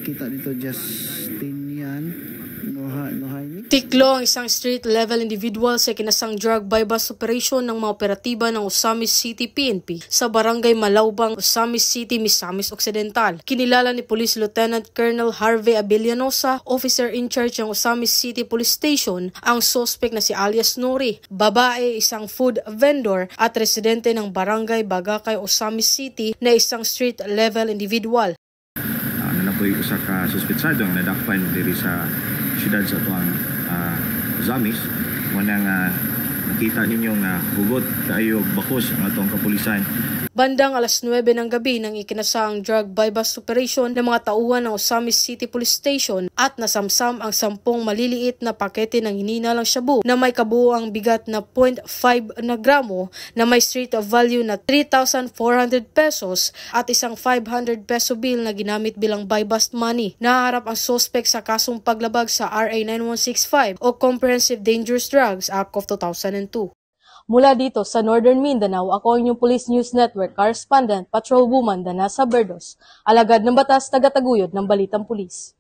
kita dito Justinian Nohaini. Tiklo ang isang street-level individual sa kinasang drug buy-bust operation ng mga operatiba ng Osamis City PNP sa Barangay Malaubang, Osamis City, Misamis Occidental. Kinilala ni Police Lieutenant Colonel Harvey Abellanosa, officer in charge ng Osamis City Police Station, ang suspect na si alias Nori, babae, isang food vendor at residente ng Barangay Bagakay, Osamis City na isang street-level individual. Napoy usa ka suspetsado ang nadakpan diri sa siyudad sa tuang Osamis. Muna nga nakita ninyong hugot kayo bakos ang atong kapulisan. Bandang alas 9 ng gabi nang ikinasang drug buy-bust operation ng mga tauhan ng Osamis City Police Station at nasamsam ang 10 maliliit na pakete ng hininalang shabu na may kabuuang bigat na 0.5 na gramo na may street value na 3,400 pesos at isang 500 peso bill na ginamit bilang buy-bust money. Naharap ang suspect sa kasong paglabag sa RA 9165 o Comprehensive Dangerous Drugs Act of 2002. Mula dito sa Northern Mindanao, ako ang inyong Police News Network Correspondent Patrolwoman Danasa Berdos, alagad ng batas, tagataguyod ng Balitang Pulis.